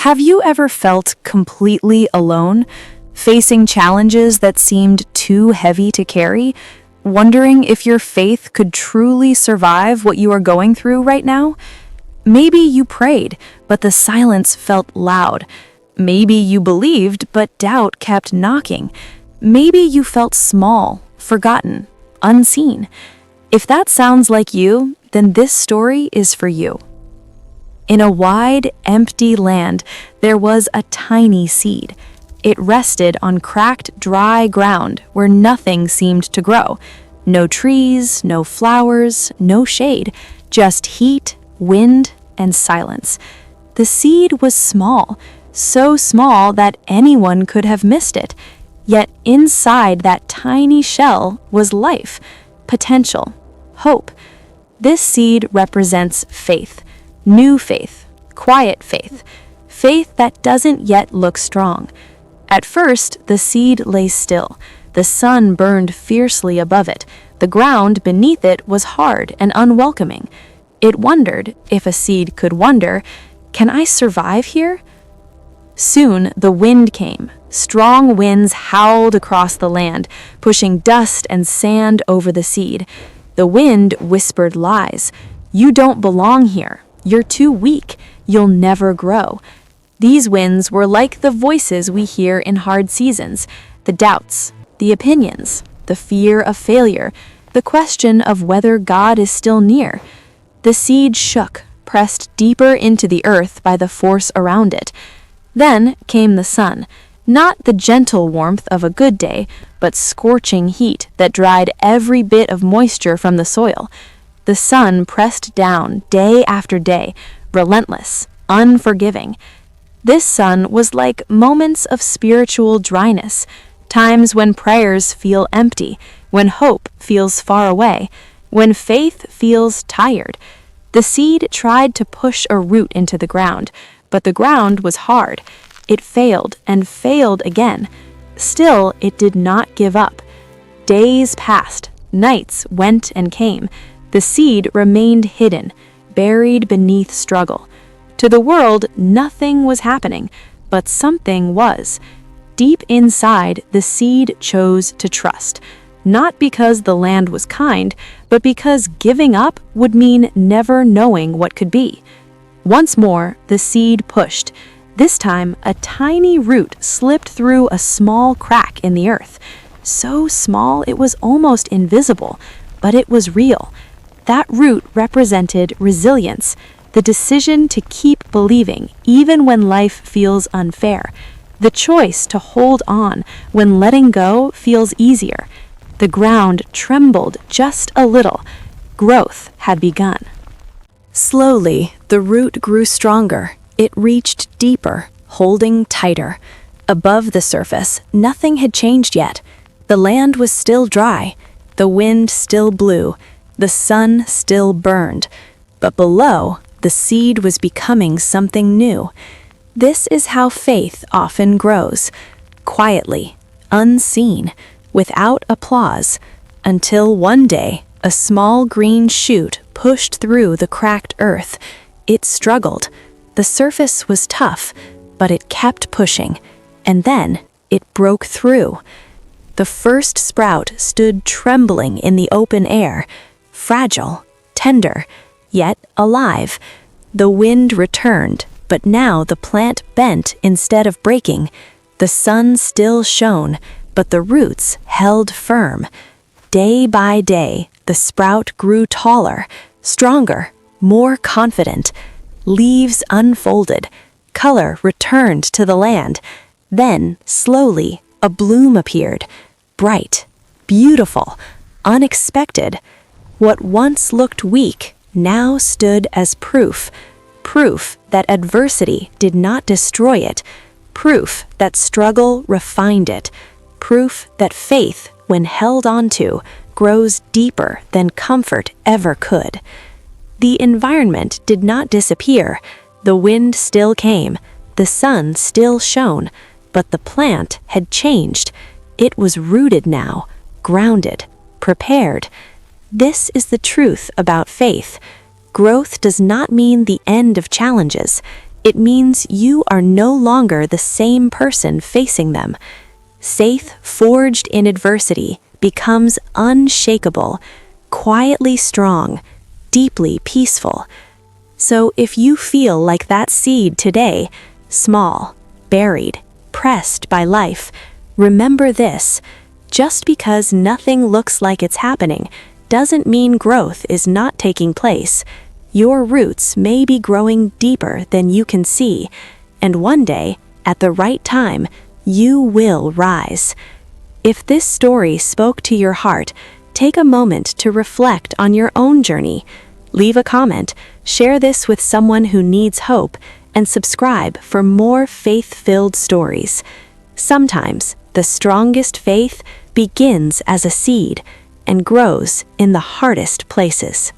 Have you ever felt completely alone, facing challenges that seemed too heavy to carry, wondering if your faith could truly survive what you are going through right now? Maybe you prayed, but the silence felt loud. Maybe you believed, but doubt kept knocking. Maybe you felt small, forgotten, unseen. If that sounds like you, then this story is for you. In a wide, empty land, there was a tiny seed. It rested on cracked, dry ground where nothing seemed to grow. No trees, no flowers, no shade, just heat, wind, and silence. The seed was small, so small that anyone could have missed it. Yet inside that tiny shell was life, potential, hope. This seed represents faith. New faith, quiet faith, faith that doesn't yet look strong. At first, the seed lay still. The sun burned fiercely above it. The ground beneath it was hard and unwelcoming. It wondered, if a seed could wonder, can I survive here? Soon, the wind came. Strong winds howled across the land, pushing dust and sand over the seed. The wind whispered lies. You don't belong here. You're too weak. You'll never grow. These winds were like the voices we hear in hard seasons, the doubts, the opinions, the fear of failure, the question of whether God is still near. The seed shook, pressed deeper into the earth by the force around it. Then came the sun, not the gentle warmth of a good day, but scorching heat that dried every bit of moisture from the soil. The sun pressed down day after day, relentless, unforgiving. This sun was like moments of spiritual dryness, times when prayers feel empty, when hope feels far away, when faith feels tired. The seed tried to push a root into the ground, but the ground was hard. It failed and failed again. Still, it did not give up. Days passed, nights went and came. The seed remained hidden, buried beneath struggle. To the world, nothing was happening, but something was. Deep inside, the seed chose to trust, not because the land was kind, but because giving up would mean never knowing what could be. Once more, the seed pushed. This time, a tiny root slipped through a small crack in the earth. So small it was almost invisible, but it was real. That root represented resilience, the decision to keep believing even when life feels unfair, the choice to hold on when letting go feels easier. The ground trembled just a little. Growth had begun. Slowly, the root grew stronger. It reached deeper, holding tighter. Above the surface, nothing had changed yet. The land was still dry. The wind still blew. The sun still burned, but below, the seed was becoming something new. This is how faith often grows, quietly, unseen, without applause, until one day, a small green shoot pushed through the cracked earth. It struggled. The surface was tough, but it kept pushing, and then it broke through. The first sprout stood trembling in the open air, fragile, tender, yet alive. The wind returned, but now the plant bent instead of breaking. The sun still shone, but the roots held firm. Day by day, the sprout grew taller, stronger, more confident. Leaves unfolded, color returned to the land. Then, slowly, a bloom appeared, bright, beautiful, unexpected. What once looked weak now stood as proof that adversity did not destroy it, proof that struggle refined it, proof that faith, when held onto, grows deeper than comfort ever could. The environment did not disappear. The wind still came, the sun still shone, but the plant had changed. It was rooted now, grounded, prepared. This is the truth about faith. Growth does not mean the end of challenges. It means you are no longer the same person facing them. Faith forged in adversity becomes unshakable, quietly strong, deeply peaceful. So if you feel like that seed today, small, buried, pressed by life, remember this: just because nothing looks like it's happening doesn't mean growth is not taking place. Your roots may be growing deeper than you can see, and one day, at the right time, you will rise. If this story spoke to your heart, take a moment to reflect on your own journey. Leave a comment, share this with someone who needs hope, and subscribe for more faith-filled stories. Sometimes, the strongest faith begins as a seed and grows in the hardest places.